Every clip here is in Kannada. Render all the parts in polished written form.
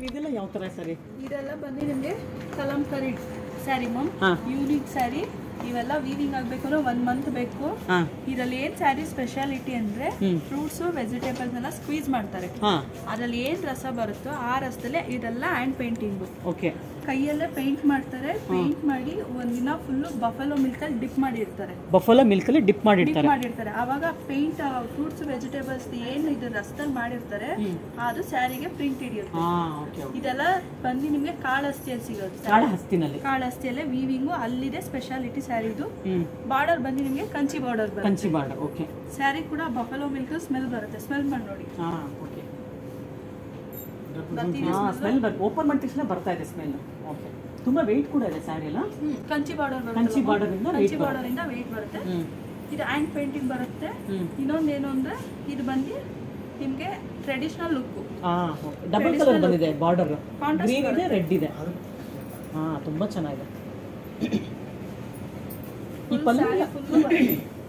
ಇದೆಲ್ಲ ಯಾವ ತರ ಸರಿ? ಇದೆಲ್ಲ ಬಂದು ನಿಮಗೆ ಕಲಂಕಾರಿ ಸ್ಯಾರಿ ಮ್ಯಾಮ್, ಯೂನಿಕ್ ಸ್ಯಾರಿ. ಇವೆಲ್ಲ ವೀವಿಂಗ್ ಆಗ್ಬೇಕು ಅಂದ್ರೆ 1 ಮಂತ್ ಬೇಕು. ಇದರಲ್ಲಿ ಏನ್ ಸ್ಯಾರಿ ಸ್ಪೆಷಾಲಿಟಿ ಅಂದ್ರೆ ಫ್ರೂಟ್ಸ್ ವೆಜಿಟೇಬಲ್ಸ್ ಎಲ್ಲ ಸ್ಕ್ವೀಸ್ ಮಾಡ್ತಾರೆ. ಅದ್ರಲ್ಲಿ ಏನ್ ರಸ ಬರುತ್ತೋ ಆ ರಸದಲ್ಲೇ ಇದೆಲ್ಲ ಹ್ಯಾಂಡ್ ಪೇಂಟಿಂಗ್. ಓಕೆ, ಕೈಯಲ್ಲೇ ಪೇಂಟ್ ಮಾಡ್ತಾರೆ. ಪೇಂಟ್ ಮಾಡಿ ಒಂದಿನ ಫುಲ್ ಬಫೆಲೋ ಮಿಲ್ಕ್ ಅಲ್ಲಿ ಡಿಪ್ ಮಾಡಿರ್ತಾರೆ. ಬಫೆಲೋ ಮಿಲ್ಕ್ ಅಲ್ಲಿ ಡಿಪ್ ಮಾಡಿರ್ತಾರೆ. ಅವಾಗ ಪೇಂಟ್ ಫ್ರೂಟ್ಸ್ ವೆಜಿಟೇಬಲ್ಸ್ ಏನ್ ಇದು ರಸದಲ್ಲಿ ಮಾಡಿರ್ತಾರೆ ಅದು ಸ್ಯಾರಿಗೆ ಪ್ರಿಂಟ್ ಹಿಡಿಯುತ್ತೆ. ಇದೆಲ್ಲ ಬಂದು ನಿಮ್ಗೆ ಕಾಳಹಸ್ತಿಯಲ್ಲಿ ಸಿಗುತ್ತೆ. ಕಾಳಹಸ್ತಿಯಲ್ಲೇ ವೀವಿಂಗು ಅಲ್ಲಿದೆ ಸ್ಪೆಷಾಲಿಟಿ ಸ್ಯಾರಿದು. ಬಾರ್ಡರ್ ಬಂದು ನಿಮ್ಗೆ ಕಂಚಿ ಬಾರ್ಡರ್ ಬರುತ್ತೆ. ಸ್ಯಾರಿ ಕೂಡ ಬಫೆಲೋ ಮಿಲ್ಕ್ ಸ್ಮೆಲ್ ಬರುತ್ತೆ. ಸ್ಮೆಲ್ ಮಾಡಿ ನೋಡಿ. ಓಪನ್ ಮಾಡಿದ ತಕ್ಷಣ ಬರ್ತಾ ಇದೆ ಸ್ಮೆಲ್. ಓಕೆ, ತುಂಬಾ ವೆಯ್ಟ್ ಕೂಡ ಇದೆ ಸ್ಯಾರಿ ಎಲ್ಲ. ಕಂಚಿ ಬಾರ್ಡರ್ ಇಂದ ವೆಯ್ಟ್ ಬರುತ್ತೆ. ಇದು ಹ್ಯಾಂಡ್ ಪೇಂಟಿಂಗ್ ಬರುತ್ತೆ. ಇನ್ನೊಂದೇನು ಅಂದ್ರೆ ಇದು ಬಂದು ನಿಮ್ಗೆ ಟ್ರೆಡಿಷನಲ್ ಲುಕ್. ಡಬಲ್ ಕಲರ್ ಬಂದಿದೆ ಬಾರ್ಡರ್, ಗ್ರೀನ್ ಇದೆ, ರೆಡ್ ಇದೆ. ತುಂಬಾ ಚೆನ್ನಾಗಿದೆ. ಈ pallu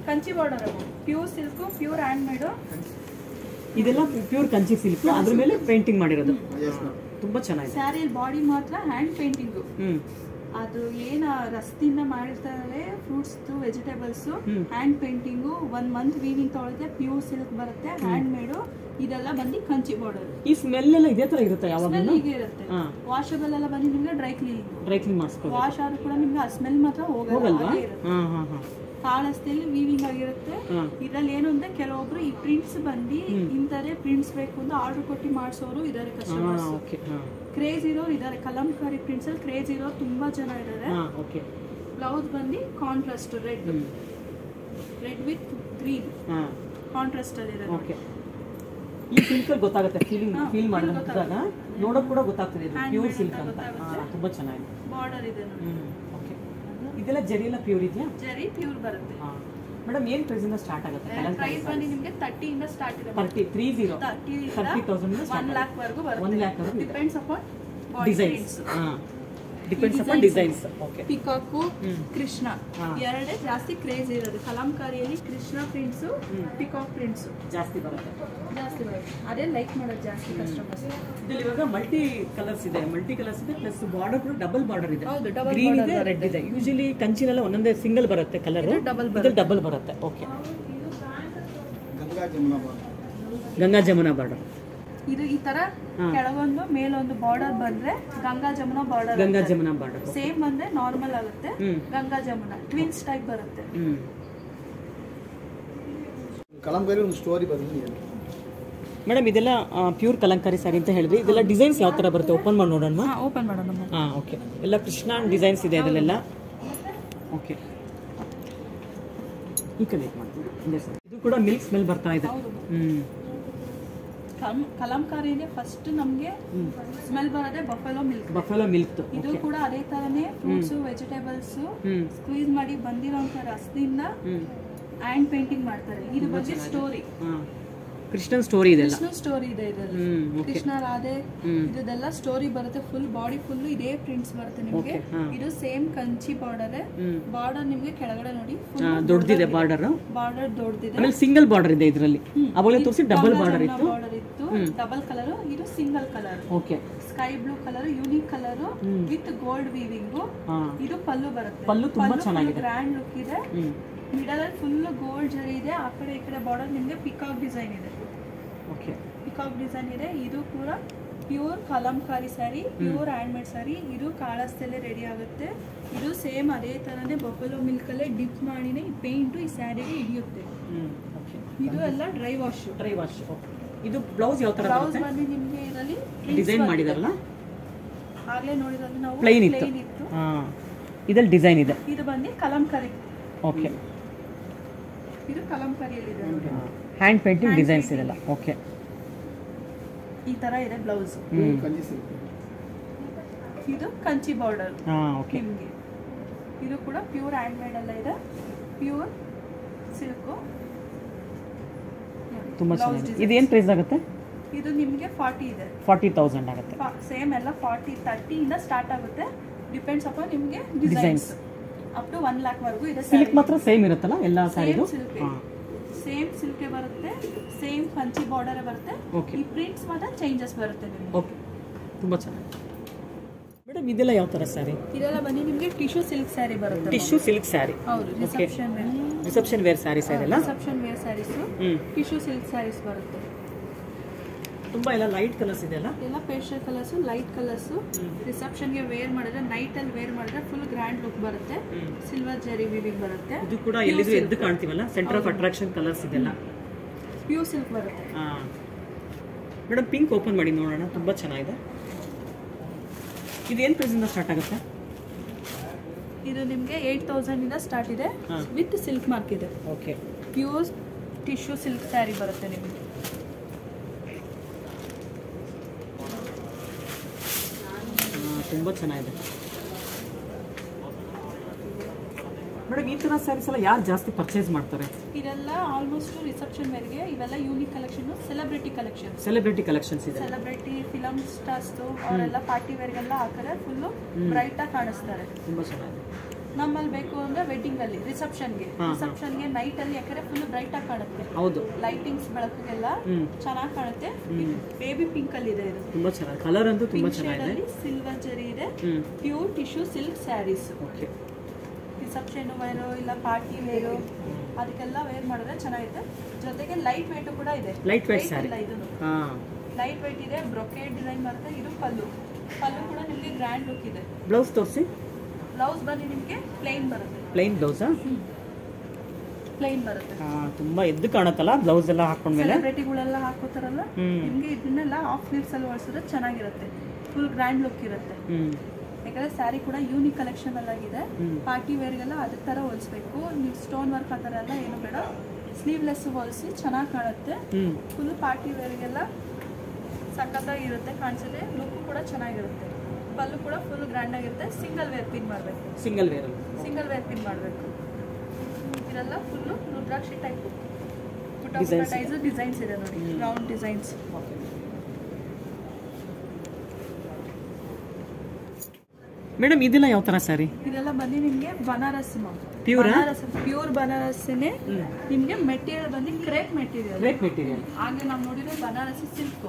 Kanchi border, pure silk, pure hand made. ಇದೆಲ್ಲ ಪ್ಯೂರ್ ಕಂಚಿ ಸಿಲ್ಕ್, ಅದ್ರ ಮೇಲೆ ಪೇಂಟಿಂಗ್ ಮಾಡಿರೋದು. ತುಂಬಾ ಚೆನ್ನಾಗಿದೆ. ಸ್ಯಾರಿ ಬಾಡಿ ಮಾತ್ರ ಹ್ಯಾಂಡ್ ಪೇಂಟಿಂಗ್. ಅದು ಏನ ರಸದಿಂದ ಮಾಡಿರ್ತಾರೆ fruits vegetables, hand painting. 1 month weaving ತೊಳೆದ್ರೆ ಪ್ಯೂರ್ ಸಿಲ್ಕ್ ಬರುತ್ತೆ, ಹ್ಯಾಂಡ್ ಮೇಡ್. ಇದೆಲ್ಲ ಬಂದು ಕಂಚಿ ಬಾರ್ಡರ್. ಈ ಸ್ಮೆಲ್ ಎಲ್ಲ ಇದೇ ತರ ಇರುತ್ತೆ ಯಾವಾಗಲೂ? ಹೀಗೆ ಇರುತ್ತೆ. ವಾಷಬಲ್ ಎಲ್ಲ ಬಂದು ನಿಮ್ಗೆ ಡ್ರೈ ಕ್ಲೀನ್ ಮಾಡಿಸ್ಕೊಳ್ಳಿ. ವಾಶ್ ಆದ್ರೂ ಕೂಡ ನಿಮ್ಗೆ ಆ ಸ್ಮೆಲ್ ಮಾತ್ರ ಹೋಗಲ್ಲ. ಕಾಳಹಸ್ತಿಯಲ್ಲಿ ವೀವಿಂಗ್ ಆಗಿರುತ್ತೆ. ಇದ್ರಲ್ಲಿ ಏನು ಅಂದ್ರೆ ಕೆಲವೊಬ್ರು ಈ ಪ್ರಿಂಟ್ಸ್ ಬಂದು ಇಂಥದೇ ಪ್ರಿಂಟ್ಸ್ ಬೇಕು ಅಂತ ಆರ್ಡರ್ ಕೊಟ್ಟು ಮಾಡಿಸೋರು ಇದಾರೆ ಕಸ್ಟಮರ್ಸ್. ಕ್ರೇಜ್ ಇರೋರು ಇದಾರೆ. ಕಲಂಕಾರಿ ಪ್ರಿಂಟ್ಸ್ ಅಲ್ಲಿ ಕ್ರೇಜ್ ಇರೋರು ತುಂಬಾ ಜನ ಇದಾರೆ. ಬ್ಲೌಸ್ ಬಂದು contrast red with green contrast ಅಲ್ಲಿ ಇರುತ್ತೆ. ಈ ಸಿಲ್ಕ್ ಅಲ್ಲಿ ಗೊತ್ತಾಗುತ್ತೆ, ಫೀಲ್ ಮಾಡಿದಾಗ ನೋಡೋಕೆ ಕೂಡ ಗೊತ್ತಾಗ್ತದೆ ಇದು ಪ್ಯೂರ್ ಸಿಲ್ಕ್ ಅಂತ. ತುಂಬಾ ಚೆನ್ನಾಗಿದೆ. ಬಾರ್ಡರ್ ಇದೆ ನೋಡಿ. ಇದೆಲ್ಲ ಜರಿ ಎಲ್ಲ ಪ್ಯೂರ್ ಇದೆಯಾ? ಜರಿ ಪ್ಯೂರ್ ಬರುತ್ತೆ. ಮೇಡಮ್ ಏನು ಪ್ರೈಸ್ ಇಂದ ಸ್ಟಾರ್ಟ್ ಆಗುತ್ತೆ? ಪ್ರೈಸ್ ಬಂದು ನಿಮಗೆ 30 ಇಂದ ಸ್ಟಾರ್ಟ್ ಇದೆ. 30,000 1 lakh ವರೆಗೂ ಬರುತ್ತೆ. 1 lakh ವರೆಗೂ depends upon designs. Depends upon designs. Okay, peacock, Krishna ಎರಡೇ ಜಾಸ್ತಿ ಕ್ರೇಜ್ ಇರೋದು. ಕಲಂಕಾರಿಯಲ್ಲಿ ಕೃಷ್ಣ ಪ್ರಿಂಟ್ಸ್, ಪಿಕಾಕ್ ಪ್ರಿಂಟ್ಸ್ ಜಾಸ್ತಿ ಬರುತ್ತೆ. ಅದೇ ಲೈಕ್ ಮಾಡೋದು ಜಾಸ್ತಿ ಕಸ್ಟಮರ್ಸ್. ಇದರಲ್ಲಿ ಇವಾಗ ಮಲ್ಟಿ ಕಲರ್ಸ್ ಇದೆ ಪ್ಲಸ್ ಬಾರ್ಡರ್ ಕೂಡ ಡಬಲ್ ಬಾರ್ಡರ್ ಇದೆ. ಗ್ರೀನ್ ಇದೆ, ರೆಡ್ ಇದೆ. ಯೂಶಲಿ ಕಂಚಿನೆಲ್ಲ ಒಂದೊಂದೇ ಸಿಂಗಲ್ ಬರುತ್ತೆ ಕಲರ್, ಡಬಲ್ ಬರುತ್ತೆ. Okay, Ganga Jamuna border. ಇದು ಈ ತರ ಕೆಳಗೊಂದು ಮೇಲೊಂದು ಬಾರ್ಡರ್ ಬಂದ್ರೆ ಗಂಗಾ ಜಮುನಾ ಬಾರ್ಡರ್. ಸೇಮ್ ಅಂದ್ರೆ ನಾರ್ಮಲ್ ಆಗುತ್ತೆ. ಗಂಗಾ ಜಮುನಾ ಟ್ವಿನ್ಸ್ ಟೈಪ್ ಬರುತ್ತೆ. ಕಲಂಕಾರಿ ಒಂದು ಸ್ಟೋರಿ ಬರುತ್ತೆ ಮೇಡಮ್. ಇದೆಲ್ಲ ಪ್ಯೂರ್ ಕಲಂಕಾರಿ ಸ್ಯಾರಿ ಅಂತ ಹೇಳಿದ್ರಿ. ಇದೆಲ್ಲ ಡಿಸೈನ್ಸ್ ಯಾವ ತರ ಬರುತ್ತೆ? ಓಪನ್ ಮಾಡಿ ನೋಡೋಣ. ಓಪನ್ ಮಾಡೋಣ. ಓಕೆ, ಎಲ್ಲ ಕೃಷ್ಣ ಡಿಸೈನ್ಸ್ ಇದೆ ಅದರಲ್ಲೆಲ್ಲ. ಓಕೆ, ಈ ಕಡೆ ಇದು ಕೂಡ ಮಿಲ್ಕ್ ಸ್ಮೆಲ್ ಬರ್ತಾ ಇದೆ. ಕಲಂಕಾರಿನೇ ಫಸ್ಟ್ ನಮ್ಗೆ ಸ್ಮೆಲ್ ಬರೋದೇ ಬಫೆಲೋ ಮಿಲ್ಕ್. ಇದು ಕೂಡ ಅದೇ ತರನೇ ಫ್ರೂಟ್ಸ್ ವೆಜಿಟೇಬಲ್ಸ್ ಸ್ಕ್ವೀಸ್ ಮಾಡಿ ಬಂದಿರೋಂಥ ರಸದಿಂದ ಹ್ಯಾಂಡ್ ಪೇಂಟಿಂಗ್ ಮಾಡ್ತಾರೆ. ಇದು ಬಗ್ಗೆ ಸ್ಟೋರಿ, ಕೃಷ್ಣನ್ ಸ್ಟೋರಿ ಇದೆ. ಇದರಲ್ಲಿ ಕೃಷ್ಣ ರಾಧೆ ಇದೆಲ್ಲ ಸ್ಟೋರಿ ಬರುತ್ತೆ. ಫುಲ್ ಬಾಡಿ ಫುಲ್ ಇದೇ ಪ್ರಿಂಟ್ಸ್ ಬರುತ್ತೆ ನಿಮ್ಗೆ. ಇದು ಸೇಮ್ ಕಂಚಿ ಬಾರ್ಡರ್. ಬಾರ್ಡರ್ ನಿಮ್ಗೆ ಕೆಳಗಡೆ ನೋಡಿ ದೊಡ್ಡದಿದೆ. ಬಾರ್ಡರ್ ದೊಡ್ಡದಿದೆ. ಆಮೇಲೆ ಸಿಂಗಲ್ ಬಾರ್ಡರ್ ಇದೆ ಇದರಲ್ಲಿ. ಅವಾಗಲೇ ತೋರಿಸಿ ಡಬಲ್ ಬಾರ್ಡರ್ ಇತ್ತು. Double colour. ಇದು single colour. Okay, sky blue colour, unique colour with gold weaving. ಇದು ಪಲ್ಲು ಬರುತ್ತೆ. ಪಲ್ಲು ತುಂಬಾ ಚೆನ್ನಾಗಿದೆ, ಗ್ರ್ಯಾಂಡ್ ಲುಕ್ ಇದೆ. ಮಿಡಲ್ ಅಲ್ಲಿ ಫುಲ್ ಗೋಲ್ಡ್ ಜರಿ ಇದೆ. ಆ ಕಡೆ ಈ ಕಡೆ ಬಾರ್ಡರ್ ನಿಮ್ಗೆ ಪಿಕಾಕ್ ಡಿಸೈನ್ ಇದೆ. ಓಕೆ, ಪಿಕಾಕ್ ಡಿಸೈನ್ ಇದೆ. ಇದು ಕೂಡ pure Kalamkari sari, pure hand made sari. ಇದು ಕಾಳಹಸ್ತಿಯಲ್ಲೇ ರೆಡಿ ಆಗುತ್ತೆ. ಇದು ಸೇಮ್ ಅದೇ ತರನೇ ಬಫೆಲೋ ಮಿಲ್ಕ್ ಅಲ್ಲೇ ಡಿಪ್ ಮಾಡಿನೇ ಈ ಪೇಂಟ್ ಈ ಸ್ಯಾರಿಗೆ ಹಿಡಿಯುತ್ತೆ. ಇದು ಎಲ್ಲ ಡ್ರೈ ವಾಶ್. ಇದು ಬ್ಲೌಸ್ ಯಾವ ತರ ಬ್ಲೌಸ್ ಬಂದು ನಿಮ್ಗೆ ಇದರಲ್ಲಿ ಡಿಸೈನ್ ಮಾಡಿದಾರಲ್ಲ, ಆಗ್ಲೇ ನೋಡಿದ್ರೆ ನಾವು ಪ್ಲೇನ್ ಇತ್ತು. ಇದರಲ್ಲಿ ಡಿಸೈನ್ ಇದೆ. ಇದು ಬಂದು ಕಲಂಕಾರಿ. ಓಕೆ, ಇದು ಕಲಂಕಾರಿಯಲ್ಲಿ ಇದೆ ನೋಡಿ. ಹ್ಯಾಂಡ್ ಪೇಂಟಿಂಗ್ ಡಿಸೈನ್ಸ್ ಇದೆಲ್ಲ. ಓಕೆ, ಈ ತರ ಇದೆ ಬ್ಲೌಸ್. ಇದು ಕಂಚಿ ಬಾರ್ಡರ್. ಓಕೆ, ನಿಮಗೆ ಇದು ಕೂಡ ಪ್ಯೂರ್ ಹ್ಯಾಂಡ್ ಮೇಡ್ ಅಲ್ಲ ಇದೆ. Pure silk. ತುಂಬಾ ಚೆನ್ನಾಗಿದೆ. ಇದು ಏನು ಪ್ರೈಸ್ ಆಗುತ್ತೆ? ಇದು ನಿಮಗೆ 40 ಇದೆ. 40,000 ಆಗುತ್ತೆ. ಸೇಮ್ ಎಲ್ಲ 40 30 ಇಂದ ಸ್ಟಾರ್ಟ್ ಆಗುತ್ತೆ. ಡಿಪೆಂಡ್ಸ್ ಅಪಾನ್ ನಿಮಗೆ ಡಿಸೈನ್ಸ್. ಅಪ್ ಟು 1 lakh ವರೆಗೂ ಇದೆ. ಸಿಲ್ಕ್ ಮಾತ್ರ ಸೇಮ್ ಇರುತ್ತಲ್ಲ ಎಲ್ಲ ಸ್ಯಾರಿದು? ಸೇಮ್ ಸಿಲ್ಕ್ ಬರುತ್ತೆ. ಸೇಮ್ ಕಂಚಿ ಬಾರ್ಡರ್ ಬರುತ್ತೆ. ಈ ಪ್ರಿಂಟ್ಸ್ ಮಾತ್ರ ಚೇಂಜಸ್ ಬರುತ್ತೆ ನಿಮಗೆ. ಓಕೆ, ತುಂಬ ಚೆನ್ನಾಗಿ. ಮೇಡಮ್ ಇದೆಲ್ಲ ಯಾವ ಥರ ಸ್ಯಾರಿ? ಇದೆಲ್ಲ ಬಂದು ನಿಮಗೆ ಟಿಶ್ಯೂ ಸಿಲ್ಕ್ ಸ್ಯಾರಿ ಬರುತ್ತೆ. Tissue silk sari. ಹೌದು, ರಿಸೆಪ್ಷನ್ ವೇರ್ ಸ್ಯಾರೀಸ್ ಇದೆಲ್ಲ. Reception wear saris, tissue silk saris ಬರುತ್ತೆ. ತುಂಬಾ ಎಲ್ಲ ಲೈಟ್ ಕಲರ್ಸ್ ಇದೆಲ್ಲ. ಎಲ್ಲ ಪೇಸ್ಟಲ್ ಕಲರ್ಸ್, ಲೈಟ್ ಕಲರ್ಸ್. ರಿಸೆಪ್ಷನ್ಗೆ ವೇರ್ ಮಾಡಿದ್ರೆ, ನೈಟ್ ಅಲ್ಲಿ ವೇರ್ ಮಾಡಿದ್ರೆ ಫುಲ್ ಗ್ರ್ಯಾಂಡ್ ಲುಕ್ ಬರುತ್ತೆ. ಸಿಲ್ವರ್ ಜರಿ ವೀವಿಂಗ್ ಬರುತ್ತೆ. ಇದು ಕೂಡ ಎಲ್ಲಿದ್ರು ಎದ್ದು ಕಾಣ್ತೀವಲ್ಲ, ಸೆಂಟರ್ ಆಫ್ ಅಟ್ರಾಕ್ಷನ್ ಕಲರ್ಸ್ ಇದೆಲ್ಲ. ಪ್ಯೂರ್ ಸಿಲ್ಕ್ ಬರುತ್ತೆ. ಮೇಡಮ್ ಪಿಂಕ್ ಓಪನ್ ಮಾಡಿ ನೋಡೋಣ, ತುಂಬಾ ಚೆನ್ನಾಗಿದೆ. ಇದೇನು ಪ್ರೈಸ್ ಇಂದ ಸ್ಟಾರ್ಟ್ ಆಗುತ್ತೆ? ಇದು ನಿಮಗೆ 8000 ಇಂದ ಸ್ಟಾರ್ಟ್ ಇದೆ, ವಿತ್ ಸಿಲ್ಕ್ ಮಾರ್ಕ್ ಇದೆ. Okay, pure tissue silk sari ಬರುತ್ತೆ ನಿಮಗೆ. ತುಂಬ ಚೆನ್ನಾಗಿದೆ ಮೇಡಮ್. ಈ ಥರ ಸ್ಯಾರೀಸ್ ಎಲ್ಲ ಯಾರು ಜಾಸ್ತಿ ಪರ್ಚೇಸ್ ಮಾಡ್ತಾರೆ? ಇದೆಲ್ಲ ಆಲ್ಮೋಸ್ಟ್ ರಿಸೆಪ್ಷನ್ ವೇರ್ಗೆ. ಇವೆಲ್ಲ unique collection, celebrity collection. Celebrity collections ಇದೆ. ಸೆಲೆಬ್ರಿಟಿ ಫಿಲಮ್ ಸ್ಟಾರ್ಸ್ ಅವರೆಲ್ಲ ಪಾರ್ಟಿ ವೇರ್ಗೆಲ್ಲ ಹಾಕಿದ್ರೆ ಫುಲ್ಲು ಬ್ರೈಟ್ ಆಗಿ ಕಾಣಿಸ್ತಾರೆ. ತುಂಬ ಚೆನ್ನಾಗಿದೆ. ನಮ್ಮಲ್ಲಿ ಬೇಕು ಅಂದ್ರೆ ವೆಡ್ಡಿಂಗ್ ಅಲ್ಲಿ, ರಿಸೆಪ್ಷನ್ಗೆ ನೈಟ್ ಅಲ್ಲಿ ಯಾಕಂದ್ರೆ ಫುಲ್ ಬ್ರೈಟ್ ಆಗಿ ಕಾಣುತ್ತೆ. ಹೌದು, ಲೈಟಿಂಗ್ಸ್ ಬೆಳಕಿಗೆಲ್ಲ ಚೆನ್ನಾಗಿ ಕಾಣುತ್ತೆ. ಬೇಬಿ ಪಿಂಕ್ ಅಲ್ಲಿ ಇದೆ. ಇದು ತುಂಬಾ ಚೆನ್ನಾಗಿ, ಕಲರ್ ಅಂತೂ ತುಂಬಾ ಚೆನ್ನಾಗಿದೆ. ಸಿಲ್ವರ್ ಜರಿ ಇದೆ, pure tissue silk sarees. Okay, reception wear ಇಲ್ಲ ಪಾರ್ಟಿ ವೇರು ಅದಕ್ಕೆಲ್ಲ ವೇರ್ ಮಾಡಿದ್ರೆ ಚೆನ್ನಾಗಿದೆ. ಜೊತೆಗೆ ಲೈಟ್ ವೇಟ್ ಕೂಡ ಇದೆ. ಲೈಟ್ ವೇಟ್ ಸ್ಯಾರಿ ಇದು ಲೈಟ್ ವೇಟ್ ಇದೆ. ಬ್ರೊಕೇಡ್ ಡಿಸೈನ್ ಬರುತ್ತೆ. ಇದು ಪಲ್ಲು ಕೂಡ ನಿಮಗೆ ಗ್ರ್ಯಾಂಡ್ ಲುಕ್ ಇದೆ. ಬ್ಲೌಸ್ ತೋರಿಸಿ. ಬ್ಲೌಸ್ ಬಂದು ನಿಮಗೆ ಪ್ಲೈನ್ ಬರುತ್ತೆ. ಪ್ಲೈನ್ ಬ್ಲೌಸಾ? ಪ್ಲೈನ್ ಬರುತ್ತೆ. ತುಂಬಾ ಎದ್ದು ಕಾಣುತ್ತಲ್ಲ ಬ್ಲೌಸ್ ಎಲ್ಲ ಹಾಕೊಂಡ್ಮೇಲೆ. ಸೆಲೆಬ್ರಿಟಿಗಳೆಲ್ಲ ಹಾಕೋತಾರಲ್ಲ, ನಿಮಗೆ ಇದನ್ನೆಲ್ಲ ಆಫ್ ಸ್ಲೀವ್ಸ್ ಅಲ್ಲಿ ಹೊಲಿಸಿದ್ರೆ ಚೆನ್ನಾಗಿರುತ್ತೆ. ಫುಲ್ ಗ್ರ್ಯಾಂಡ್ ಲುಕ್ ಇರುತ್ತೆ. ಯಾಕಂದ್ರೆ ಸ್ಯಾರಿ ಕೂಡ ಯೂನಿಕ್ ಕಲೆಕ್ಷನ್ ಅಲ್ಲಾಗಿದೆ. ಪಾರ್ಟಿ ವೇರ್ಗೆಲ್ಲ ಅದೇ ತರ ಹೊಲಿಸ್ಬೇಕು. ನೀವು ಸ್ಟೋನ್ ವರ್ಕ್ ಆ ಥರ ಎಲ್ಲ ಏನು ಬೇಡ, ಸ್ಲೀವ್ಲೆಸ್ ಹೊಲಿಸಿ ಚೆನ್ನಾಗಿ ಕಾಣುತ್ತೆ. ಫುಲ್ ಪಾರ್ಟಿ ವೇರ್ಗೆಲ್ಲ ಸಖತ್ತಾಗಿರುತ್ತೆ, ಕಾಣಿಸುತ್ತೆ. ಲುಕ್ ಕೂಡ ಚೆನ್ನಾಗಿರುತ್ತೆ. ಪಲ್ಲು ಕೂಡ ಫುಲ್ ಗ್ರ್ಯಾಂಡ್ ಆಗಿರುತ್ತೆ. ಸಿಂಗಲ್ ವೇರ್ ಪಿನ್ ಮಾಡಬೇಕು. ಸಿಂಗಲ್ ವೇರ್ ಪಿನ್ ಮಾಡಬೇಕು. ಇದೆಲ್ಲ ಫುಲ್ಲು ರುದ್ರಾಕ್ಷಿ ಟೈಪ್ ಡಿಸೈನ್ಸ್ ಇದೆ ನೋಡಿ, ರೌಂಡ್ ಡಿಸೈನ್ಸ್. ಮೇಡಮ್ ಇದೆಲ್ಲ ಯಾವ ತರ ಸ್ಯಾರಿ? ಇದೆಲ್ಲ ಬಂದು ನಿಮಗೆ ಬನಾರಸ್, ಪ್ಯೂರ್ ಬನಾರಸ್ನೇ. ನಿಮಗೆ ಮೆಟೀರಿಯಲ್ ಬಂದು ಕ್ರೇಪ್ ಮೆಟೀರಿಯಲ್. ಹಾಗೆ ನಾವು ನೋಡಿದ್ರೆ ಬನಾರಸಿ ಸಿಲ್ಕ್.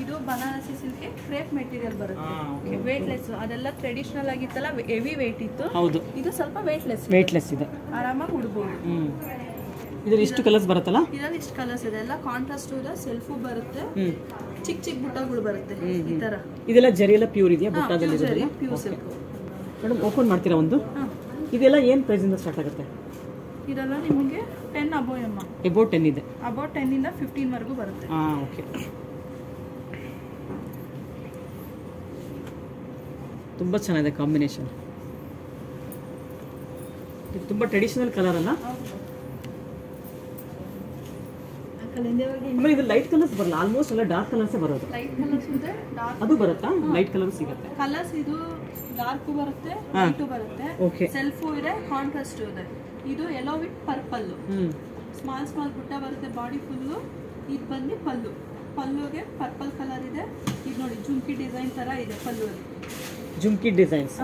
ಇದು ಬನಾರಸಿ ಸಿಲ್ಕ್ ಕ್ರೇಪ್ ಮೆಟೀರಿಯಲ್ ಬರುತ್ತೆ. ವೇಟ್ಲೆಸ್. ಅದೆಲ್ಲ ಟ್ರೆಡಿಷನಲ್ ಆಗಿತ್ತಲ್ಲ, ಹೆವಿ ವೇಟ್ ಇತ್ತು. ಹೌದು, ಇದು ಸ್ವಲ್ಪ ವೇಟ್ಲೆಸ್ ಇದೆ. ಆರಾಮಾಗಿ ಉಡ್ಬೋದು. ಇದ್ರಲ್ಲಿ ಇಷ್ಟು ಕಲರ್ಸ್ ಬರುತ್ತಲ್ಲ? ಇದರಲ್ಲಿ ಇಷ್ಟು ಕಲರ್ಸ್ ಇದೆ. ಎಲ್ಲ ಕಾಂಟ್ರಾಸ್ಟ್ ಇದೆ, ಸೆಲ್ಫು ಬರುತ್ತೆ, ಚಿಕ್ಕ ಚಿಕ್ಕ ಬುಟ್ಟಗಳು ಬರುತ್ತೆ ಈ ತರ. ಇದೆಲ್ಲ ಜರಿ ಎಲ್ಲ ಪ್ಯೂರ್ ಇದೆಯಾ? ಬುಟ್ಟದಲ್ಲಿ ಪ್ಯೂರ್ ಸಿಲ್ಕ್. ಮೇಡಮ್ ಓಪನ್ ಮಾಡ್ತೀರಾ ಒಂದು? ಇದೆಲ್ಲ ಏನು ಪ್ರೈಸ್ ಇಂದ ಸ್ಟಾರ್ಟ್ ಆಗುತ್ತೆ? ಇದೆಲ್ಲ ನಿಮಗೆ 10 ಅಬೌವ್ ಎಮ್ಮ. ಅಬೌವ್ 10 ಇದೆ. ಅಬೌವ್ 10 ಇಂದ 15 ವರೆಗೂ ಬರುತ್ತೆ. ಓಕೆ. ತುಂಬ ಚೆನ್ನಾಗಿದೆ ಕಾಂಬಿನೇಷನ್. ಇದು ತುಂಬ ಟ್ರೆಡಿಷನಲ್ ಕಲರ್ ಅಲ್ಲ? ಇದು ಲೈಟ್ ಕಲರ್ಸ್ ಬರಲ್ಲ, ಆಲ್ಮೋಸ್ಟ್ ಎಲ್ಲ ಡಾರ್ಕ್ ಕಲರ್ಸೇ ಬರೋದು. ಲೈಟ್ ಕಲರ್ಸ್ ಇದೆ, ಅದು ಬರುತ್ತಾ? ಲೈಟ್ ಕಲರ್ ಸಿಗುತ್ತೆ. ಕಲರ್ಸ್ ಇದು ಡಾರ್ಕ್ ಬರುತ್ತೆ, ಲೈಟ್ ಬರುತ್ತೆ. ಸೆಲ್ಫು ಇದೆ, ಕಾಂಟ್ರಾಸ್ಟ್ ಇದೆ. ಇದು ಯೆಲ್ಲೋ ವಿತ್ ಪರ್ಪಲ್. ಸ್ಮಾಲ್ ಬುಟ್ಟ ಬರುತ್ತೆ ಬಾಡಿ ಫುಲ್ಲು. ಇದು ಬಂದು ಪಲ್ಲುಗೆ ಪರ್ಪಲ್ ಕಲರ್ ಇದೆ. ಇದು ನೋಡಿ ಜುಮ್ಕಿ ಡಿಸೈನ್ ತರ ಇದೆ ಪಲ್ಲು. ಜುಮ್ಕಿ ಡಿಸೈನ್ಸ್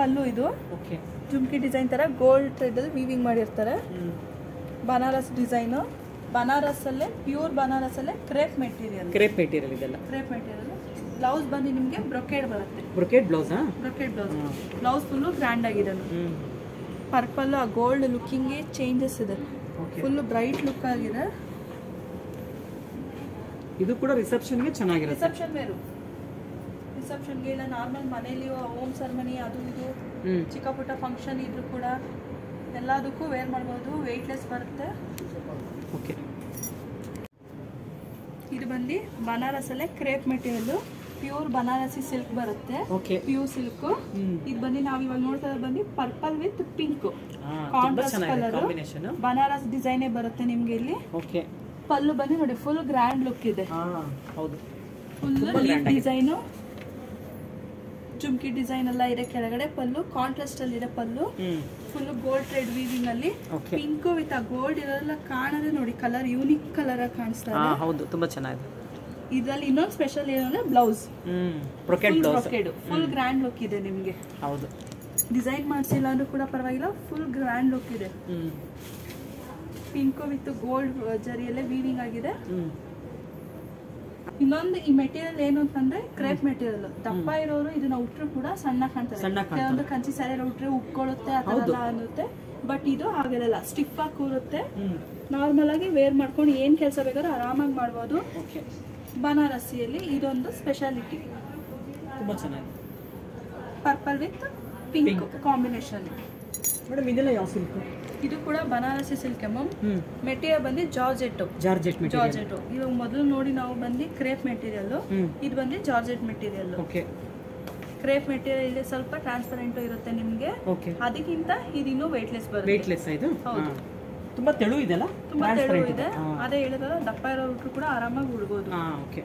ಪಲ್ಲು ಇದು. ಓಕೆ, ಜುಮ್ಕಿ ಡಿಸೈನ್ ತರ ಗೋಲ್ಡ್ ಥ್ರೆಡ್ ಅಲ್ಲಿ ವೀವಿಂಗ್ ಮಾಡಿರ್ತಾರೆ. ಬನಾರಸ್ ಡಿಸೈನು. ಬನಾರಸಲ್ಲೇ ಪ್ಯೂರ್ ಬನಾರಸಲ್ಲೇ ಕ್ರೇಪ್ ಮೆಟೀರಿಯಲ್ ಇದೆಲ್ಲ. Crepe material. ಬ್ಲೌಸ್ ಬಂದು ನಿಮಗೆ ಬ್ರೊಕೇಡ್ ಬರುತ್ತೆ. Brocade blouse. Blouse full grand ಆಗಿದೆ. ಪರ್ಪಲ್ ಆ ಗೋಲ್ಡ್ ಲುಕ್ಕಿಂಗ್ ಚೇಂಜಸ್ ಇದೆ. ಫುಲ್ಲು ಬ್ರೈಟ್ ಲುಕ್ ಆಗಿದೆ. ಇದು ಕೂಡ ರಿಸೆಪ್ಷನ್ಗೆ ಚೆನ್ನಾಗಿರುತ್ತೆ. Reception wear. ರಿಸೆಪ್ಷನ್ಗೆ ಇಲ್ಲ ನಾರ್ಮಲ್ ಮನೇಲಿ ಹೋಮ್ ಸೆರೆಮನಿ ಅದು ಇದು ಚಿಕ್ಕ ಪುಟ್ಟ ಫಂಕ್ಷನ್ ಇದ್ರು ಕೂಡ ಎಲ್ಲದಕ್ಕೂ ವೇರ್ ಮಾಡ್ಬೋದು. ವೆಯ್ಟ್ಲೆಸ್ ಬರುತ್ತೆ. ಓಕೆ, ಇದು ಬಂದು ಬನಾರಸಲ್ಲೇ crepe material. Pure Banarasi silk ಬರುತ್ತೆ. Pure silk. ಇದು ಬಂದು ನಾವು ಇವಾಗ ನೋಡ್ತಾ ಬಂದು purple with pink contrast colour. Banaras ಡಿಸೈನೇ ಬರುತ್ತೆ ನಿಮ್ಗೆ ಇಲ್ಲಿ. ಪಲ್ಲು ಬಂದು ನೋಡಿ ಫುಲ್ ಗ್ರ್ಯಾಂಡ್ ಲುಕ್ ಇದೆ. ಫುಲ್ ಡಿಸೈನು ಜುಮ್ಕಿ ಡಿಸೈನ್ ಎಲ್ಲ ಇದೆ ಕೆಳಗಡೆ. ಪಲ್ಲು ಕಾಂಟ್ರಾಸ್ಟ್ ಅಲ್ಲಿ ಇದೆ. Pallu full gold thread weaving ಅಲ್ಲಿ. ಪಿಂಕ್ ವಿತ್ ಆ ಗೋಲ್ಡ್ ಇರೋಲ್ಲ ಕಾಣದೆ ನೋಡಿ, ಕಲರ್ ಯೂನಿಕ್ ಕಲರ್ ಆಗಿ ಕಾಣಿಸ್ತಾ ಇದೆ. ಹೌದು, ತುಂಬಾ ಚೆನ್ನಾಗಿದೆ. ಇದರಲ್ಲಿ ಇನ್ನೊಂದು ಸ್ಪೆಷಲ್ ಏನಂದ್ರೆ blouse. Brocade full grand look ಇದೆ ನಿಮ್ಗೆ. ಹೌದು, ಡಿಸೈನ್ ಮಾಡಿಸಿಲ್ಲ ಅಂದ್ರೂ ಕೂಡ ಪರವಾಗಿಲ್ಲ, ಫುಲ್ ಗ್ರ್ಯಾಂಡ್ ಲುಕ್ ಇದೆ. ಪಿಂಕ್ ವಿತ್ ಗೋಲ್ಡ್ ಜರಿಯಲ್ಲೇ ವೀವಿಂಗ್ ಆಗಿದೆ. ಇನ್ನೊಂದು ಈ ಮೆಟೀರಿಯಲ್ ಏನು ಅಂತಂದ್ರೆ ಕ್ರೇಪ್ ಮೆಟೀರಿಯಲ್. ದಪ್ಪ ಇರೋರು ಇದನ್ನ ಉಟ್ರು ಕೂಡ ಸಣ್ಣ ಕಾಣ್ತಾರೆ. ಕೆಲವೊಂದು ಕಂಚಿ ಸ್ಯಾರಿ ಎಲ್ಲ ಉಟ್ರೆ ಉಟ್ಕೊಳ್ಳುತ್ತೆ ಆ ತರ ಎಲ್ಲ ಅನ್ನುತ್ತೆ. ಬಟ್ ಇದು ಹಾಗೆಲ್ಲ ಸ್ಟಿಫ್ ಆಗಿ ಕೂರುತ್ತೆ. ನಾರ್ಮಲ್ ಆಗಿ ವೇರ್ ಮಾಡ್ಕೊಂಡು ಏನ್ ಕೆಲಸ ಬೇಕಾದ್ರೂ ಆರಾಮಾಗಿ ಮಾಡ್ಬೋದು. ಬನಾರಸಿಯಲ್ಲಿ ಇದೊಂದು ಸ್ಪೆಷಾಲಿಟಿ. ತುಂಬಾ ಚೆನ್ನಾಗಿದೆ. Purple with pink combination. Madam ಇದೆಲ್ಲ ಯಾವ ಸಿಲ್ಕ್? ಇದು ಕೂಡ ಬನಾರಸಿ ಸಿಲ್ಕ್ ಮ್ಯಾಮ್. ಮೆಟೀರಿಯಲ್ ಬಂದು ಜಾರ್ಜೆಟ್. ಇವಾಗ ಮೊದಲು ನೋಡಿ ನಾವು ಬಂದು ಕ್ರೇಪ್ ಮೆಟೀರಿಯಲ್, ಇದು ಬಂದು ಜಾರ್ಜೆಟ್ ಮೆಟೀರಿಯಲ್. ಕ್ರೇಪ್ ಮೆಟೀರಿಯಲ್ ಇಲ್ಲಿ ಸ್ವಲ್ಪ ಟ್ರಾನ್ಸ್ಪರೆಂಟ್ ಇರುತ್ತೆ ನಿಮ್ಗೆ. ಅದಕ್ಕಿಂತ ಇದು ಇನ್ನೂ ವೆಯ್ಟ್ಲೆಸ್ ಬರುತ್ತೆ. ವೆಯ್ಟ್ಲೆಸ್ ಇದು. ಹೌದು, ತುಂಬಾ ತೆಳು ಇದೆಲ್ಲ. ತುಂಬಾ ತೆಳು ಇದೆ. ಅದೇ ಹೇಳಿದ್ರೆ ದಪ್ಪ ಇರೋರು ಕೂಡ ಆರಾಮಾಗಿ ಉಡ್ಬೋದು. ಓಕೆ.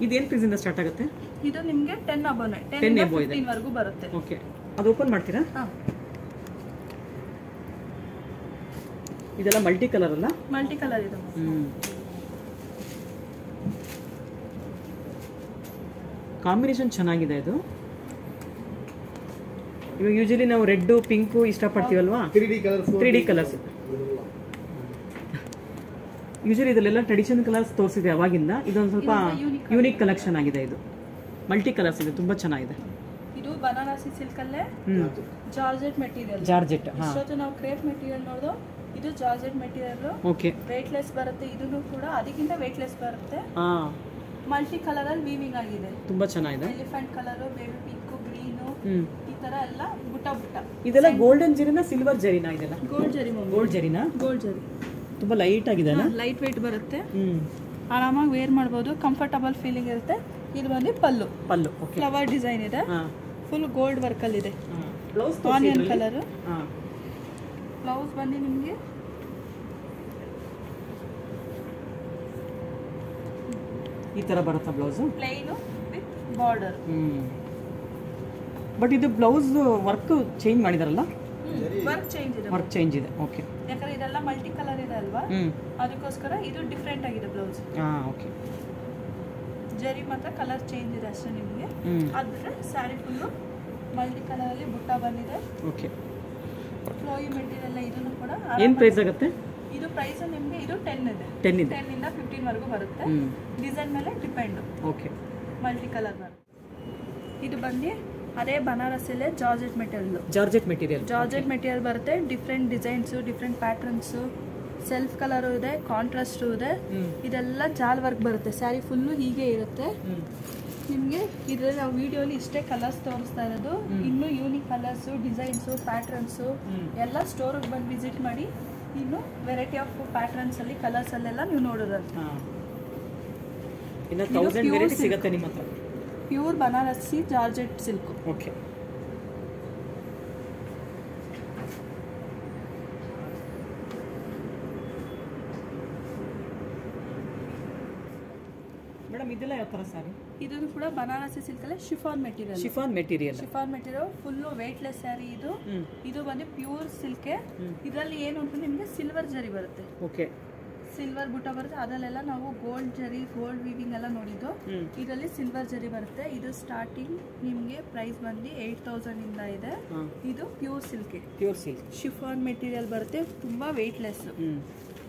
ಇದೇನ್ ಪ್ರೈಸ್ ಇಂದ ಸ್ಟಾರ್ಟ್ ಆಗುತ್ತೆ? ಇದು ನಿಮ್ಗೆ 10 ಅಬೋನೆ 10 ವರೆಗೂ ಬರುತ್ತೆ. ಓಕೆ, ಅದು ಓಪನ್ ಮಾಡ್ತೀರಾ? ಇದೆಲ್ಲ ಮಲ್ಟಿ ಕಲರ್ ಅಲ್ಲ? ಮಲ್ಟಿ ಕಲರ್ ಇದೆ. ಕಾಂಬಿನೇಷನ್ ಚೆನ್ನಾಗಿದೆ ಇದು. ಇವಾಗ ಯೂಶಲಿ ನಾವು ರೆಡ್ ಪಿಂಕ್ ಇಷ್ಟಪಡ್ತೀವಲ್ವಾ? 3D colours. ಯೂಶಲಿ ಇದೆಲ್ಲ ಟ್ರೆಡಿಷನಲ್ ಕಲರ್ಸ್ ತೋರಿಸಿದೆ ಅವಾಗಿಂದ. ಇದೊಂದು ಸ್ವಲ್ಪ ಯೂನಿಕ್ ಕಲೆಕ್ಷನ್ ಆಗಿದೆ. ಇದು ಮಲ್ಟಿ ಕಲರ್ಸ್ ಇದೆ, ತುಂಬಾ ಚೆನ್ನಾಗಿದೆ. ಇದು ಬನಾರಸಿ ಸಿಲ್ಕ್ ಅಲ್ಲೇ ಜಾರ್ಜೆಟ್ ಮೆಟೀರಿಯಲ್. ಜಾರ್ಜೆಟ್. ನಾವು ಕ್ರೇಪ್ ಮೆಟೀರಿಯಲ್ ನೋಡೋದು, ಇದು ಜಾರ್ಜೆಟ್ ಮೆಟೀರಿಯಲ್. ಓಕೆ. ವೆಯ್ಟ್ಲೆಸ್ ಬರುತ್ತೆ. ಇದನ್ನು ಕೂಡ ಅದಕ್ಕಿಂತ ವೆಯ್ಟ್ಲೆಸ್ ಬರುತ್ತೆ. ಮಲ್ಟಿ ಕಲರ್ ಅಲ್ಲಿ ವೀವಿಂಗ್ ಆಗಿದೆ. ತುಂಬಾ ಚೆನ್ನಾಗಿದೆ. Elephant colour, baby pink, green, ಈ ತರ ಎಲ್ಲ ಬುಟ್ಟ ಬುಟ್ಟ. ಇದೆಲ್ಲ ಗೋಲ್ಡನ್ ಜರಿನಾ ಸಿಲ್ವರ್ ಜರಿನಾ? ಇದೆಲ್ಲ ಗೋಲ್ಡ್ ಜರಿ. ಗೋಲ್ಡ್ ಜರಿನಾ? ಗೋಲ್ಡ್ ಜರಿ. ತುಂಬಾ ಲೈಟ್ ಆಗಿದೆ ಅಲ್ಲ? ಲೈಟ್ ವೇಟ್ ಬರುತ್ತೆ. ಆರಾಮಾಗಿ ವೇರ್ ಮಾಡಬಹುದು. ಕಂಫರ್ಟಬಲ್ ಫೀಲಿಂಗ್ ಇರುತ್ತೆ. ಇದು ಬಂದು ಪಲ್ಲು. ಫ್ಲವರ್ ಡಿಸೈನ್ ಇದೆ. ಫುಲ್ ಗೋಲ್ಡ್ ವರ್ಕ್ ಅಲ್ಲಿ ಇದೆ. Onion colour. ಬ್ಲೌಸ್ ಬಂದು ನಿಮಗೆ ಈ ತರ ಬರುತ್ತಾ blouse? Plain with border. But ಇದು ಬ್ಲೌಸ್ ವರ್ಕ್ ಚೇಂಜ್ ಮಾಡಿದಾರಲ್ಲ? ವರ್ಕ್ ಚೇಂಜ್ ಇದೆ. ಓಕೆ. ಯಾಕಂದ್ರೆ ಇದೆಲ್ಲ ಮಲ್ಟಿ ಕಲರ್ ಇದೆ ಅಲ್ವಾ, ಅದಕ್ಕೋಸ್ಕರ ಇದು ಡಿಫ್ರೆಂಟ್ ಆಗಿದೆ ಬ್ಲೌಸ್. ಓಕೆ. ಜರಿ ಮಾತ್ರ ಕಲರ್ ಚೇಂಜ್ ಇದೆ ಅಷ್ಟೇ ನಿಮಗೆ. ಆದ್ರೆ ಸ್ಯಾರಿ ಫುಲ್ಲು ಮಲ್ಟಿ ಕಲರ್ ಅಲ್ಲಿ ಬುಟ್ಟ ಬಂದಿದೆ. ಓಕೆ. Flowy material. ಇದನ್ನು ಕೂಡ ಏನು ಪ್ರೈಸ್ ಆಗುತ್ತೆ? ಇದು ಪ್ರೈಸ್ ನಿಮಗೆ ಇದು 10 ಇದೆ. 10 ಇದೆ. 10 ಇಂದ 15 ವರೆಗೂ ಬರುತ್ತೆ. ಡಿಸೈನ್ ಮೇಲೆ ಡಿಪೆಂಡ್. ಓಕೆ. ಮಲ್ಟಿ ಕಲರ್ ಬರುತ್ತೆ. ಇದು ಬಂದು ಅದೇ ಬನಾರಸಿಲೇ ಜಾರ್ಜೆಟ್ ಮೆಟೀರಿಯಲ್. ಜಾರ್ಜೆಟ್ ಮೆಟೀರಿಯಲ್ ಬರುತ್ತೆ. Different designs, different patterns, self colour ಇದೆ, ಕಾಂಟ್ರಾಸ್ಟ್ ಇದೆ. ಇದೆಲ್ಲ ಜಾಲ್ ವರ್ಕ್ ಬರುತ್ತೆ. ಸ್ಯಾರಿ ಫುಲ್ಲು ಹೀಗೆ ಇರುತ್ತೆ ನಿಮಗೆ. ಇದರಲ್ಲಿ ನಾವು ವಿಡಿಯೋಲಿ ಇಷ್ಟೇ ಕಲರ್ಸ್ ತೋರಿಸ್ತಾ ಇರೋದು. ಇನ್ನೂ ಯೂನಿಕ್ ಕಲರ್ಸು, ಡಿಸೈನ್ಸು, ಪ್ಯಾಟರ್ನ್ಸು ಎಲ್ಲ ಸ್ಟೋರಿಗೆ ಬಂದು ವಿಸಿಟ್ ಮಾಡಿ ಇನ್ನು ವೆರೈಟಿ ಆಫ್ ಪ್ಯಾಟರ್ನ್ಸ್ ಅಲ್ಲಿ, ಕಲರ್ಸ್ ಅಲ್ಲೆಲ್ಲ ನೀವು ನೋಡೋದಂತ. ಸಿಗುತ್ತೆ ನಿಮ್ಮ ಹತ್ರ. Pure Banarasi georgette silk. Okay. Madam ಇದೆಲ್ಲ ಯಾವ ತರ ಸಾರಿ? ಇದನ್ನು ಕೂಡ ಬನಾರಸಿ ಸಿಲ್ಕ್ ಅಲ್ಲೇ chiffon material full weightless sari. ಇದು ಬಂದು ಪ್ಯೂರ್ ಸಿಲ್ಕ್. ಇದರಲ್ಲಿ ಏನು ಅಂತ ನಿಮಗೆ ಸಿಲ್ವರ್ ಜರಿ ಬರುತ್ತೆ. ಓಕೆ. ಸಿಲ್ವರ್ ಬುಟ್ಟ ಬರುತ್ತೆ. ಅದರಲ್ಲೆಲ್ಲ ನಾವು ಗೋಲ್ಡ್ ಜರಿ, ಗೋಲ್ಡ್ ವೀವಿಂಗ್ ಎಲ್ಲ ನೋಡಿದ್ದು. ಇದರಲ್ಲಿ ಸಿಲ್ವರ್ ಜರಿ ಬರುತ್ತೆ. ಇದು ಸ್ಟಾರ್ಟಿಂಗ್ ನಿಮಗೆ ಪ್ರೈಸ್ ಬಂದು 8000 ಇಂದ ಇದೆ. ಇದು ಪ್ಯೂರ್ ಸಿಲ್ಕ್. ಶಿಫಾನ್ ಮೆಟೀರಿಯಲ್ ಬರುತ್ತೆ. ತುಂಬಾ ವೆಯ್ಟ್ಲೆಸ್.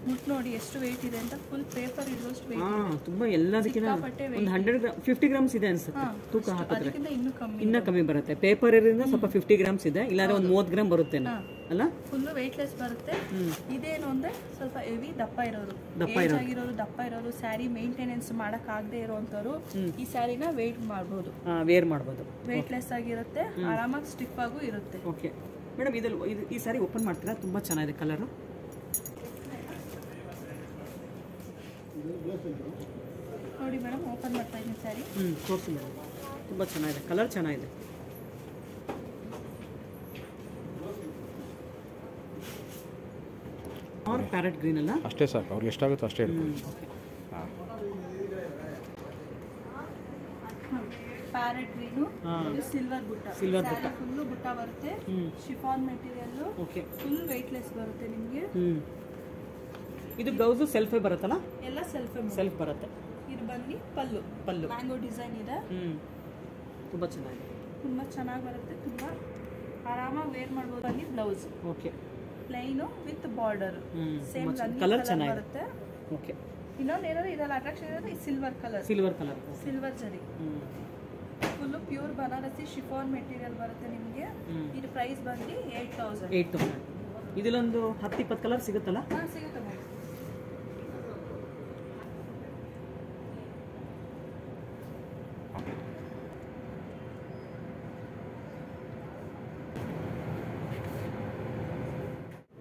ಮುಟ್ ನೋಡಿ ಎಷ್ಟು ವೆಯ್ಟ್ ಇದೆ ಅಂತ. ಫುಲ್ ಪೇಪರ್ ಇರೋಷ್ಟು ವೆಯ್ಟ್. ತುಂಬಾ ಎಲ್ಲದಕ್ಕಿಂತ ಒಂದು 50 ಗ್ರಾಮ್ಸ್ ಇದೆ ಅನ್ಸುತ್ತೆ. ತೂಕ ಹಾಕಿದ್ರೆ ಇನ್ನೂ ಕಮ್ಮಿ ಬರುತ್ತೆ. ಪೇಪರ್ ಇರೋದ್ರಿಂದ ಸ್ವಲ್ಪ 50 ಗ್ರಾಮ್ಸ್ ಇದೆ. ಇಲ್ಲಾಂದ್ರೆ ಒಂದು 30 ಗ್ರಾಮ್ ಬರುತ್ತೆ ಅಲ್ಲ? ಫುಲ್ ವೆಯ್ಟ್ಲೆಸ್ ಬರುತ್ತೆ. ಇದೇನು ಅಂದ್ರೆ ಸ್ವಲ್ಪ ಹೆವಿ ದಪ್ಪ ಇರೋರು, ದಪ್ಪ ಇರೋರು, ಸ್ಯಾರಿ ಮೇಂಟೆನೆನ್ಸ್ ಮಾಡಕ್ ಆಗದೆ ಇರೋಂಥವ್ರು ಈ ಸ್ಯಾರಿನ ವೇರ್ ಮಾಡ್ಬೋದು. ವೆಯ್ಟ್ಲೆಸ್ ಆಗಿರುತ್ತೆ. ಆರಾಮಾಗಿ ಸ್ಟಿಫ್ ಆಗೂ ಇರುತ್ತೆ. ಓಕೆ ಮೇಡಮ್, ಈ ಸ್ಯಾರಿ ಓಪನ್ ಮಾಡ್ತೀರಾ? ತುಂಬಾ ಚೆನ್ನಾಗಿದೆ ಕಲರ್. ನೋಡಿ ಮೇಡಮ್, ಓಪನ್ ಮಾಡ್ತಾ ಇದ್ದೀನಿ ಸ್ಯಾರಿ. ತೋರಿಸಿ ಮೇಡಮ್. ತುಂಬ ಚೆನ್ನಾಗಿದೆ, ಕಲರ್ ಚೆನ್ನಾಗಿದೆ. ಪ್ಯಾರೆಟ್ ಗ್ರೀನ್ ಅಲ್ಲ? ಅಷ್ಟೇ ಸಾಕು, ಅವ್ರಿಗೆ ಎಷ್ಟಾಗುತ್ತೋ ಅಷ್ಟೇ. ಪ್ಯಾರೆಟ್ ಗ್ರೀನು, ಸಿಲ್ವರ್ ಬುಟ್ಟ ಫುಲ್ಲು ಬುಟ್ಟ ಬರುತ್ತೆ. Chiffon material. Okay. Full weightless ಬರುತ್ತೆ ನಿಮಗೆ. ಇದು ಬ್ಲೌಸ್ ಸೆಲ್ಫ್ ಬರುತ್ತಲ್ಲ? ಎಲ್ಲ ಸೆಲ್ಫ್ ಬರುತ್ತೆ. ಇದು ಬನ್ನಿ ಪಲ್ಲು ಮ್ಯಾಂಗೋ ಡಿಸೈನ್ ಇದೆ. ತುಂಬಾ ಚೆನ್ನಾಗಿ ಬರುತ್ತೆ. ತುಂಬಾ ಆರಾಮಾಗಿ ವೇರ್ ಮಾಡ್ಬೋದು. ಬನ್ನಿ blouse. Okay. Plain with border. Same colour ಚೆನ್ನಾಗಿ ಬರುತ್ತೆ. ಓಕೆ. ಇನ್ನೊಂದು ಏನಾದ್ರು ಇದರಲ್ಲಿ ಅಟ್ರಾಕ್ಷನ್ ಇರೋದು ಈ ಸಿಲ್ವರ್ ಕಲರ್ ಸಿಲ್ವರ್ ಜರಿ full pure Banarasi chiffon material ಬರುತ್ತೆ ನಿಮಗೆ. ಇದು ಪ್ರೈಸ್ ಬಂದು 8000. ಇದರಲ್ಲೊಂದು 10-20 ಕಲರ್ ಸಿಗುತ್ತಲ್ಲ? ಸಿಗುತ್ತೆ ಮ್ಯಾಮ್.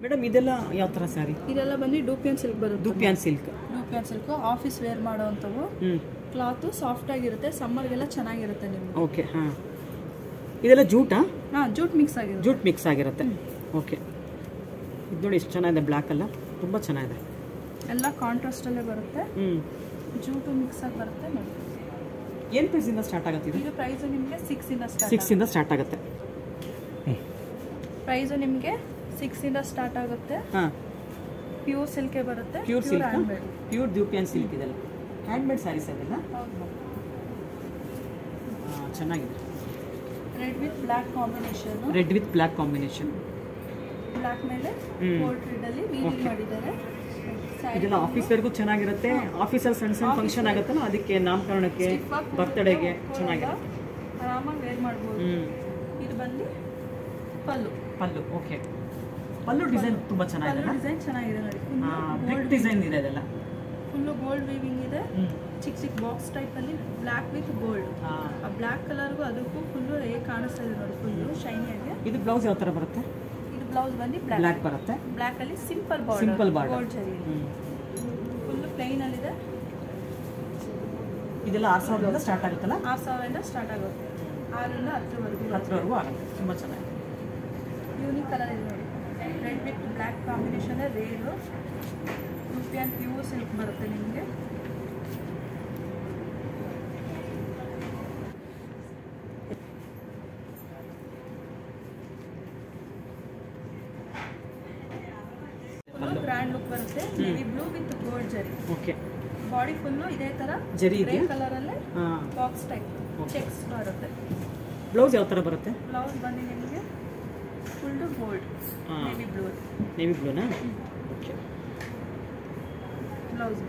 ಮೇಡಮ್ ಇದೆಲ್ಲ ಯಾವ ಥರ ಸ್ಯಾರಿ? ಇದೆಲ್ಲ ಬಂದು ಡೂಪಿಯನ್ ಸಿಲ್ಕ್ ಬರುತ್ತೆ. ಡೂಪಿಯನ್ ಸಿಲ್ಕ್ ಆಫೀಸ್ ವೇರ್ ಮಾಡೋವಂಥವು. ಕ್ಲಾತು ಸಾಫ್ಟ್ ಆಗಿರುತ್ತೆ, ಸಮ್ಮರ್ಗೆಲ್ಲ ಚೆನ್ನಾಗಿರುತ್ತೆ ನಿಮ್ಗೆ. ಓಕೆ. ಹಾಂ, ಇದೆಲ್ಲ ಜೂಟಾ? ಜೂಟ್ ಮಿಕ್ಸ್ ಆಗಿರುತ್ತೆ. ಓಕೆ, ಇದು ನೋಡಿ ಎಷ್ಟು ಚೆನ್ನಾಗಿದೆ, ಬ್ಲ್ಯಾಕ್ ಅಲ್ಲ, ತುಂಬ ಚೆನ್ನಾಗಿದೆ. ಎಲ್ಲ ಕಾಂಟ್ರಾಸ್ಟಲ್ಲೇ ಬರುತ್ತೆ. ಜೂಟು ಮಿಕ್ಸ್ ಆಗಿ ಬರುತ್ತೆ ನೋಡಿ. ಏನು ಪ್ರೈಸಿಂದ ಸ್ಟಾರ್ಟ್ ಆಗುತ್ತೆ ಇದು? ಪ್ರೈಸ್ ನಿಮಗೆ 6 ಇಂದ ಸ್ಟಾರ್ಟ್ ಆಗುತ್ತೆ. ಪ್ರೈಸ್ ನಿಮಗೆ 6 ಇಂದ ಸ್ಟಾರ್ಟ್ ಆಗುತ್ತೆ. ಪ್ಯೂರ್ ಸಿಲ್ಕೆ ಬರುತ್ತೆ. ಪ್ಯೂರ್ ಡ್ಯೂಪಿಯನ್ ಸಿಲ್ಕ್ ಇದೆಲ್ಲ ಹ್ಯಾಂಡ್ಮೇಡ್ ಸ್ಯಾರೀಸ್ ಅದೆಲ್ಲ ಚೆನ್ನಾಗಿದೆ. Red with black combination. Black ಮೇಲೆ ಗೋಲ್ಡ್ ಥ್ರೆಡ್ ಅಲ್ಲಿ ವೀವಿಂಗ್ ಮಾಡಿದ್ದಾರೆ. ಇದೆಲ್ಲ ಆಫೀಸ್ ವರ್ಗೂ ಚೆನ್ನಾಗಿರುತ್ತೆ. ಆಫೀಸಲ್ಲಿ ಸಣ್ಣ ಫಂಕ್ಷನ್ ಆಗುತ್ತಲ್ಲ, ಅದಕ್ಕೆ ನಾಮಕರಣಕ್ಕೆ, ಬರ್ತ್ಡೇಗೆ ಚೆನ್ನಾಗಿರುತ್ತೆ, ಆರಾಮಾಗಿ ವೇರ್ ಮಾಡ್ಬೋದು. ಇದು ಬಂದು ಪಲ್ಲು. ಓಕೆ, ಪಲ್ಲು ಡಿಸೈನ್ ತುಂಬಾ ಚೆನ್ನಾಗಿದೆ. ಡಿಸೈನ್ ಚೆನ್ನಾಗಿದೆ ನೋಡಿ. ಬ್ರಿಕ್ ಡಿಸೈನ್ ಇದೆ, ಅದೆಲ್ಲ ಫುಲ್ಲು ಗೋಲ್ಡ್ ವೀವಿಂಗ್ ಇದೆ. ಚಿಕ್ಕ ಬಾಕ್ಸ್ ಟೈಪ್ ಅಲ್ಲಿ ಬ್ಲ್ಯಾಕ್ ವಿತ್ ಗೋಲ್ಡ್. ಆ ಬ್ಲ್ಯಾಕ್ ಕಲರ್ಗೂ ಅದಕ್ಕೂ ಫುಲ್ಲು ಹೇಗೆ ಕಾಣಿಸ್ತಾ ಇದೆ ನೋಡಿ, ಫುಲ್ಲು ಶೈನಿ ಆಗಿ. ಇದು ಬ್ಲೌಸ್ ಯಾವ ತರ ಬರುತ್ತೆ? ಇದು ಬ್ಲೌಸ್ ಬಂದು ಬ್ಲ್ಯಾಕ್ ಬರುತ್ತೆ. ಬ್ಲ್ಯಾಕ್ ಅಲ್ಲಿ ಸಿಂಪಲ್ ಬಾರ್ಡರ್ ಗೋಲ್ಡ್ ಜರಿ, ಫುಲ್ಲು ಪ್ಲೈನ್ ಅಲ್ಲಿ ಇದೆ. ಇದೆಲ್ಲ 6000 ಸ್ಟಾರ್ಟ್ ಆಗುತ್ತಲ್ಲ? 6000 ಸ್ಟಾರ್ಟ್ ಆಗುತ್ತೆ. 6 ಇಂದ 10ವರೆಗೂ ಆಗುತ್ತೆ. ತುಂಬಾ ಚೆನ್ನಾಗಿದೆ. ಯೂನಿಕ್ ಕಲರ್ ಇದೆ ನೋಡಿ. Red with black combination, rare dupion pure silk ಬರುತ್ತೆ ನಿಮಗೆ. ಗ್ರ್ಯಾಂಡ್ ಲುಕ್ ಬರುತ್ತೆ. Navy blue with gold zari. Okay, body full ಇದೇ ತರ ಜರಿ ಇದೆ, ಕಲರ್ ಅಲ್ಲೇ ಬಾಕ್ಸ್ ಟೈಪ್ ಚೆಕ್ಸ್ ಬರುತ್ತೆ. ಬ್ಲೌಸ್ ಯಾವ ತರ ಬರುತ್ತೆ? ಬ್ಲೌಸ್ ಬಂದು ನಿಮಗೆ ಫುಲ್ ಗೋಲ್ಡ್ ನೇವಿ ಬ್ಲೂನಾ? ಓಕೆ, ಬ್ಲೌಸ್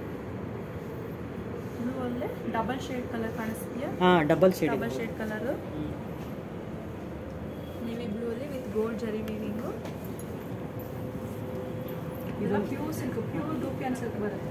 ಬ್ಲೂ ಅಲ್ಲೇ ಡಬಲ್ ಶೇಡ್ ಕಲರ್ ಕಾಣಿಸ್ತೀಯಾ? Double shade colour navy blue ಅಲ್ಲಿ ವಿತ್ ಗೋಲ್ಡ್ ಜರಿ ವೀವಿಂಗು. ಇದು ಪ್ಯೂರ್ ಡೂಪಿಯನ್ ಸಿಲ್ಕ್ ಬರುತ್ತೆ.